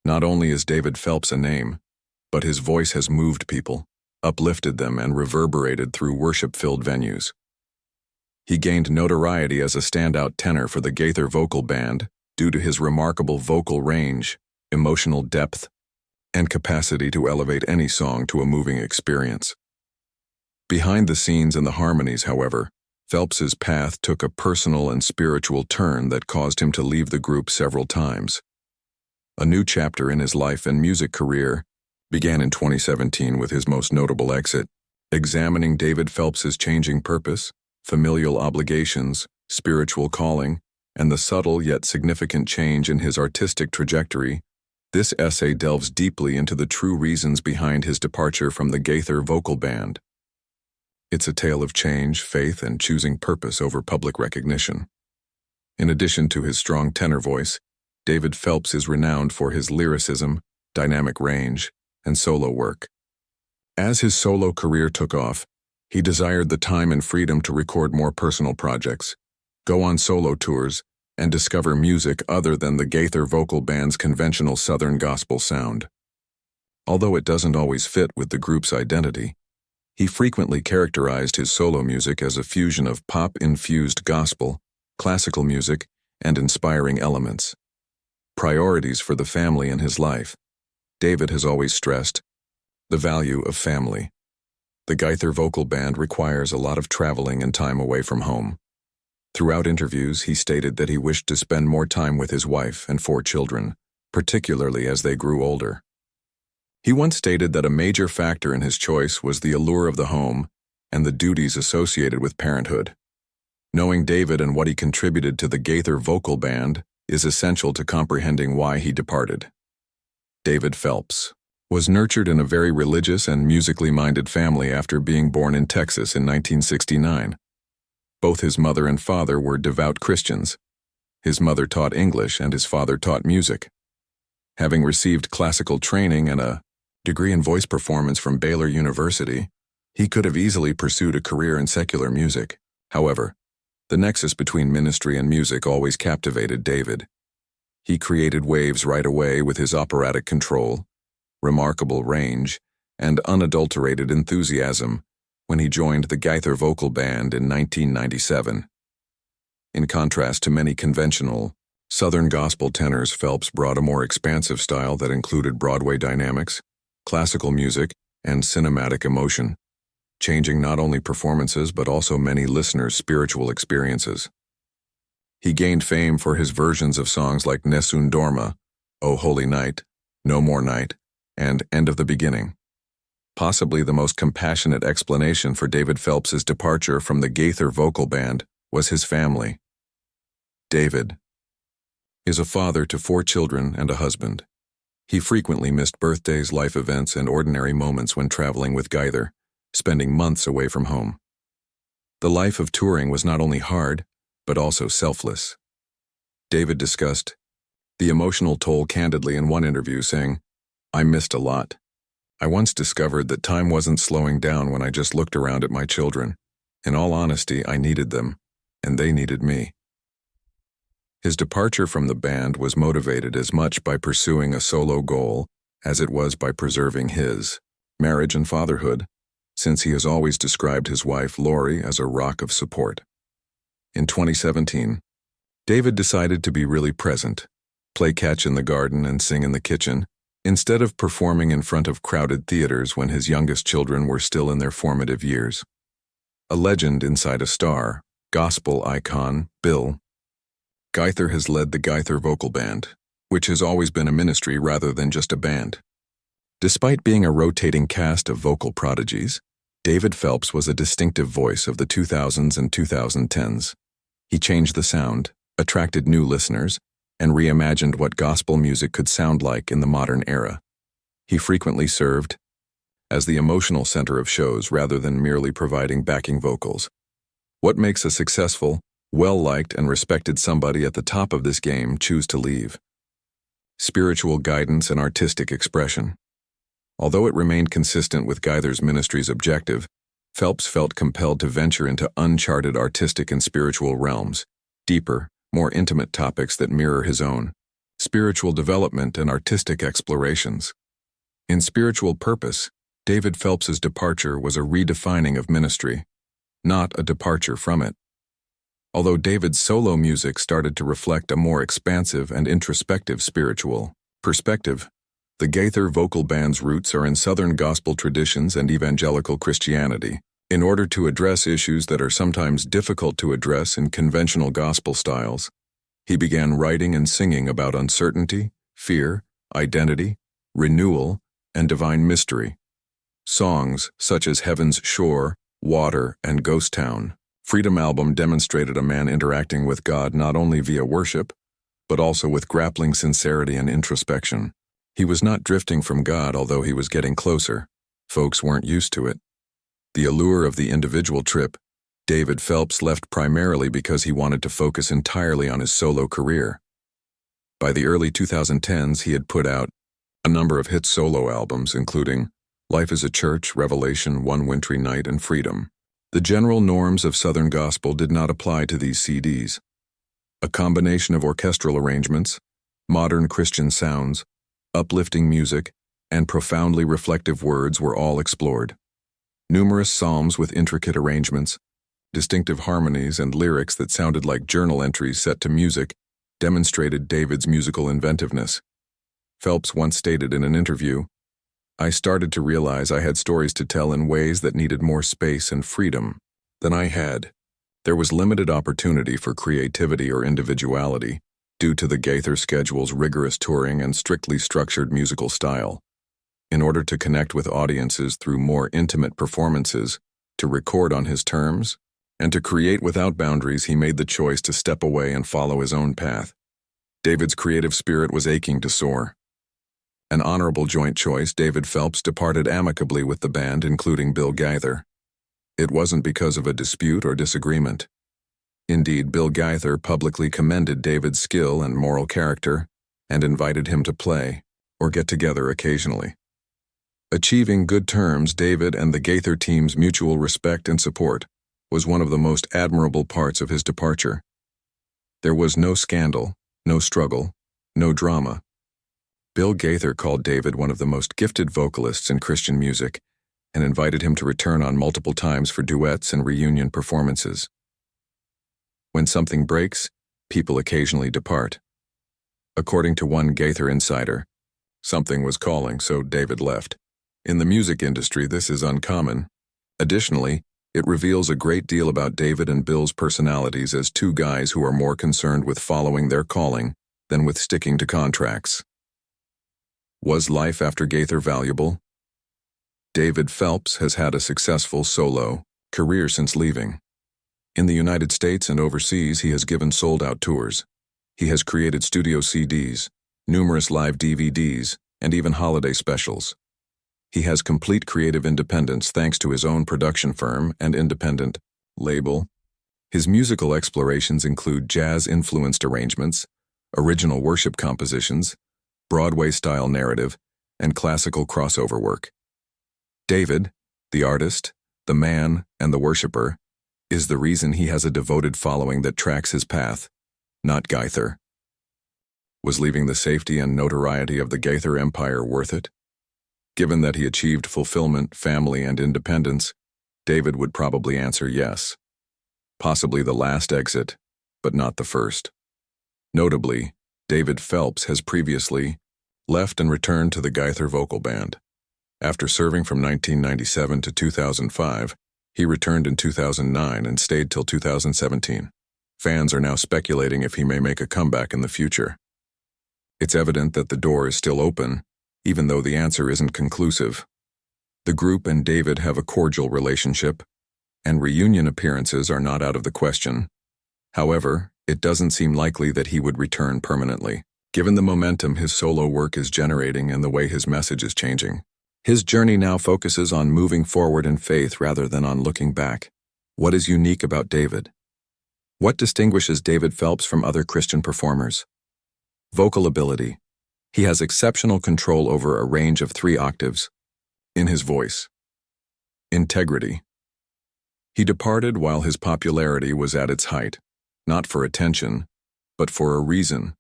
Not only is David Phelps a name, but his voice has moved people, uplifted them, and reverberated through worship-filled venues. He gained notoriety as a standout tenor for the Gaither Vocal Band due to his remarkable vocal range, emotional depth, and capacity to elevate any song to a moving experience. Behind the scenes and the harmonies, however, Phelps's path took a personal and spiritual turn that caused him to leave the group several times. A new chapter in his life and music career began in 2017 with his most notable exit, examining David Phelps's changing purpose, familial obligations, spiritual calling, and the subtle yet significant change in his artistic trajectory. This essay delves deeply into the true reasons behind his departure from the Gaither Vocal Band. It's a tale of change, faith, and choosing purpose over public recognition. In addition to his strong tenor voice, David Phelps is renowned for his lyricism, dynamic range, and solo work. As his solo career took off, he desired the time and freedom to record more personal projects, go on solo tours, and discover music other than the Gaither Vocal Band's conventional Southern gospel sound. Although it doesn't always fit with the group's identity, he frequently characterized his solo music as a fusion of pop-infused gospel, classical music, and inspiring elements. Priorities for the family in his life. David has always stressed the value of family. The Gaither Vocal Band requires a lot of traveling and time away from home. Throughout interviews, he stated that he wished to spend more time with his wife and 4 children, particularly as they grew older. He once stated that a major factor in his choice was the allure of the home and the duties associated with parenthood. Knowing David and what he contributed to the Gaither Vocal Band is essential to comprehending why he departed. David Phelps was nurtured in a very religious and musically minded family after being born in Texas in 1969. Both his mother and father were devout Christians. His mother taught English and his father taught music. Having received classical training and a degree in voice performance from Baylor University, he could have easily pursued a career in secular music. However, the nexus between ministry and music always captivated David. He created waves right away with his operatic control, remarkable range, and unadulterated enthusiasm when he joined the Gaither Vocal Band in 1997. In contrast to many conventional Southern gospel tenors, Phelps brought a more expansive style that included Broadway dynamics, classical music, and cinematic emotion, changing not only performances but also many listeners' spiritual experiences. He gained fame for his versions of songs like Nessun Dorma, O Holy Night, No More Night, and End of the Beginning. Possibly the most compassionate explanation for David Phelps's departure from the Gaither Vocal Band was his family. David is a father to 4 children and a husband. He frequently missed birthdays, life events, and ordinary moments when traveling with Gaither, spending months away from home. The life of touring was not only hard, but also selfless. David discussed the emotional toll candidly in one interview, saying, "I missed a lot. I once discovered that time wasn't slowing down when I just looked around at my children. In all honesty, I needed them, and they needed me." His departure from the band was motivated as much by pursuing a solo goal as it was by preserving his marriage and fatherhood, since he has always described his wife, Lori, as a rock of support. In 2017, David decided to be really present, play catch in the garden and sing in the kitchen, instead of performing in front of crowded theaters when his youngest children were still in their formative years. A legend inside a star, gospel icon, Bill Gaither has led the Gaither Vocal Band, which has always been a ministry rather than just a band. Despite being a rotating cast of vocal prodigies, David Phelps was a distinctive voice of the 2000s and 2010s. He changed the sound, attracted new listeners, and reimagined what gospel music could sound like in the modern era. He frequently served as the emotional center of shows rather than merely providing backing vocals. What makes a successful, well-liked, and respected somebody at the top of this game choose to leave? Spiritual guidance and artistic expression. Although it remained consistent with Gaither's ministry's objective, Phelps felt compelled to venture into uncharted artistic and spiritual realms, deeper, more intimate topics that mirror his own. spiritual development and artistic explorations. In spiritual purpose, David Phelps's departure was a redefining of ministry, not a departure from it. Although David's solo music started to reflect a more expansive and introspective spiritual perspective, the Gaither Vocal Band's roots are in Southern gospel traditions and evangelical Christianity. In order to address issues that are sometimes difficult to address in conventional gospel styles, he began writing and singing about uncertainty, fear, identity, renewal, and divine mystery. Songs such as Heaven's Shore, Water, and Ghost Town, Freedom album demonstrated a man interacting with God not only via worship, but also with grappling sincerity and introspection. He was not drifting from God, although he was getting closer. Folks weren't used to it. The allure of the individual trip, David Phelps left primarily because he wanted to focus entirely on his solo career. By the early 2010s, he had put out a number of hit solo albums, including Life is a Church, Revelation, One Wintry Night, and Freedom. The general norms of Southern gospel did not apply to these CDs. A combination of orchestral arrangements, modern Christian sounds, uplifting music, and profoundly reflective words were all explored. Numerous psalms with intricate arrangements, distinctive harmonies, and lyrics that sounded like journal entries set to music demonstrated David's musical inventiveness. Phelps once stated in an interview, "I started to realize I had stories to tell in ways that needed more space and freedom than I had. There was limited opportunity for creativity or individuality due to the Gaither schedule's rigorous touring and strictly structured musical style. In order to connect with audiences through more intimate performances, to record on his terms, and to create without boundaries, he made the choice to step away and follow his own path. David's creative spirit was aching to soar. An honorable joint choice, David Phelps departed amicably with the band, including Bill Gaither. It wasn't because of a dispute or disagreement. Indeed, Bill Gaither publicly commended David's skill and moral character and invited him to play or get together occasionally. Achieving good terms, David and the Gaither team's mutual respect and support was one of the most admirable parts of his departure. There was no scandal, no struggle, no drama. Bill Gaither called David one of the most gifted vocalists in Christian music and invited him to return on multiple times for duets and reunion performances. When something breaks, people occasionally depart. According to one Gaither insider, something was calling, so David left. In the music industry, this is uncommon. Additionally, it reveals a great deal about David and Bill's personalities as two guys who are more concerned with following their calling than with sticking to contracts. Was life after Gaither valuable? David Phelps has had a successful solo career since leaving. In the United States and overseas, he has given sold-out tours. He has created studio CDs, numerous live DVDs, and even holiday specials. He has complete creative independence thanks to his own production firm and independent label. His musical explorations include jazz-influenced arrangements, original worship compositions, Broadway-style narrative, and classical crossover work. David, the artist, the man, and the worshiper, is the reason he has a devoted following that tracks his path, not Gaither. Was leaving the safety and notoriety of the Gaither empire worth it? Given that he achieved fulfillment, family, and independence, David would probably answer yes. Possibly the last exit, but not the first. Notably, David Phelps has previously left and returned to the Gaither Vocal Band. After serving from 1997 to 2005, he returned in 2009 and stayed till 2017. Fans are now speculating if he may make a comeback in the future. It's evident that the door is still open, even though the answer isn't conclusive. The group and David have a cordial relationship, and reunion appearances are not out of the question. However, it doesn't seem likely that he would return permanently, given the momentum his solo work is generating and the way his message is changing. His journey now focuses on moving forward in faith rather than on looking back. What is unique about David? What distinguishes David Phelps from other Christian performers? Vocal ability. He has exceptional control over a range of 3 octaves in his voice. Integrity. He departed while his popularity was at its height, not for attention, but for a reason.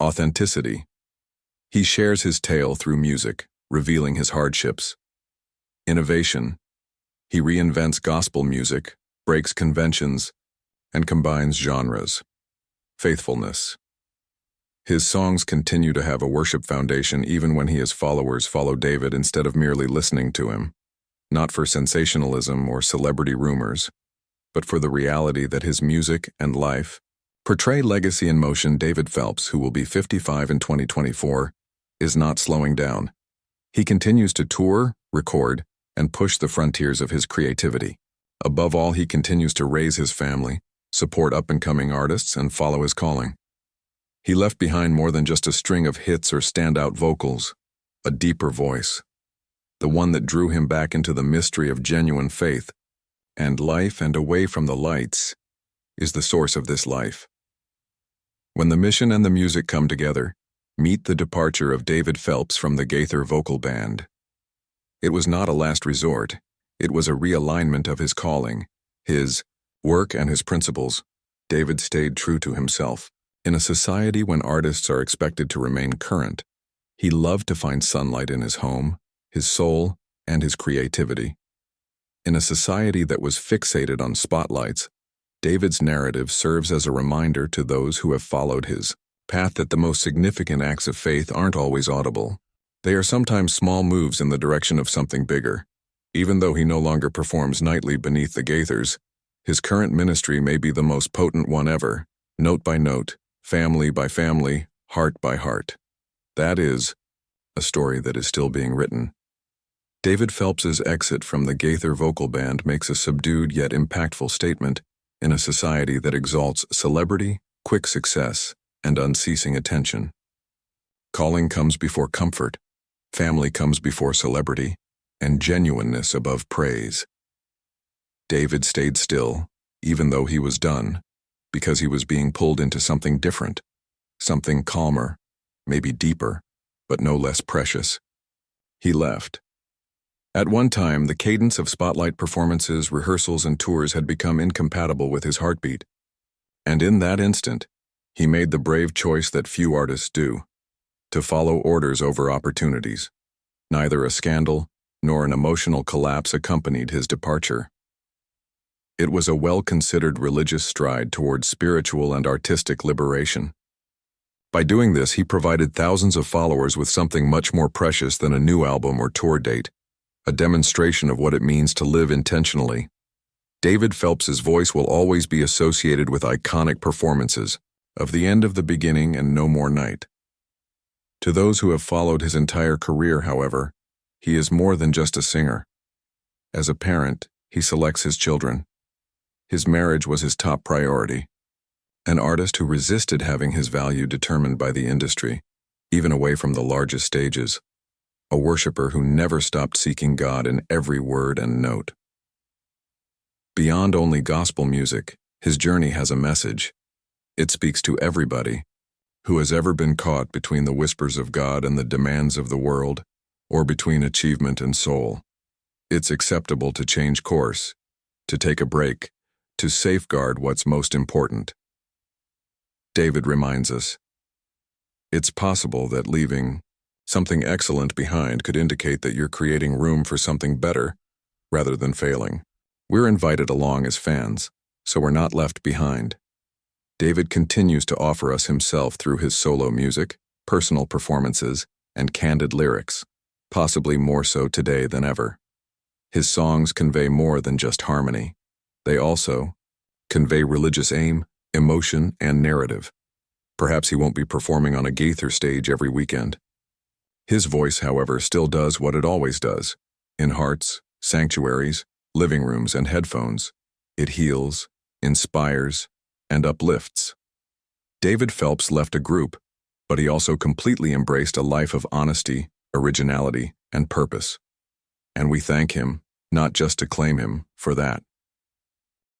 Authenticity. He shares his tale through music, revealing his hardships. Innovation. He reinvents gospel music, breaks conventions, and combines genres. Faithfulness. His songs continue to have a worship foundation even when his followers follow David instead of merely listening to him, not for sensationalism or celebrity rumors, but for the reality that his music and life portray. Legacy in motion. David Phelps, who will be 55 in 2024, is not slowing down. He continues to tour, record, and push the frontiers of his creativity. Above all, he continues to raise his family, support up-and-coming artists, and follow his calling. He left behind more than just a string of hits or standout vocals, a deeper voice, the one that drew him back into the mystery of genuine faith and life, and away from the lights is the source of this life. When the mission and the music come together, meet the departure of David Phelps from the Gaither Vocal Band. It was not a last resort. It was a realignment of his calling, his work, and his principles. David stayed true to himself. In a society when artists are expected to remain current, he loved to find sunlight in his home, his soul, and his creativity. In a society that was fixated on spotlights, David's narrative serves as a reminder to those who have followed his path that the most significant acts of faith aren't always audible. They are sometimes small moves in the direction of something bigger. Even though he no longer performs nightly beneath the Gaithers, his current ministry may be the most potent one ever, note by note, family by family, heart by heart. That is a story that is still being written. David Phelps's exit from the Gaither Vocal Band makes a subdued yet impactful statement in a society that exalts celebrity, quick success, and unceasing attention. Calling comes before comfort, family comes before celebrity, and genuineness above praise. David stayed still, even though he was done, because he was being pulled into something different, something calmer, maybe deeper, but no less precious. He left. At one time, the cadence of spotlight performances, rehearsals, and tours had become incompatible with his heartbeat. And in that instant, he made the brave choice that few artists do, to follow orders over opportunities. Neither a scandal nor an emotional collapse accompanied his departure. It was a well-considered religious stride towards spiritual and artistic liberation. By doing this, he provided thousands of followers with something much more precious than a new album or tour date, a demonstration of what it means to live intentionally. David Phelps's voice will always be associated with iconic performances of The End of the Beginning and No More Night. To those who have followed his entire career, however, he is more than just a singer. As a parent, he selects his children. His marriage was his top priority. An artist who resisted having his value determined by the industry, even away from the largest stages. A worshiper who never stopped seeking God in every word and note. Beyond only gospel music, his journey has a message. It speaks to everybody who has ever been caught between the whispers of God and the demands of the world, or between achievement and soul. It's acceptable to change course, to take a break, to safeguard what's most important. David reminds us, it's possible that leaving something excellent behind could indicate that you're creating room for something better rather than failing. We're invited along as fans, so we're not left behind. David continues to offer us himself through his solo music, personal performances, and candid lyrics, possibly more so today than ever. His songs convey more than just harmony. They also convey religious aim, emotion, and narrative. Perhaps he won't be performing on a Gaither stage every weekend. His voice, however, still does what it always does. In hearts, sanctuaries, living rooms, and headphones, it heals, inspires, and uplifts. David Phelps left a group, but he also completely embraced a life of honesty, originality, and purpose. And we thank him, not just to claim him, for that.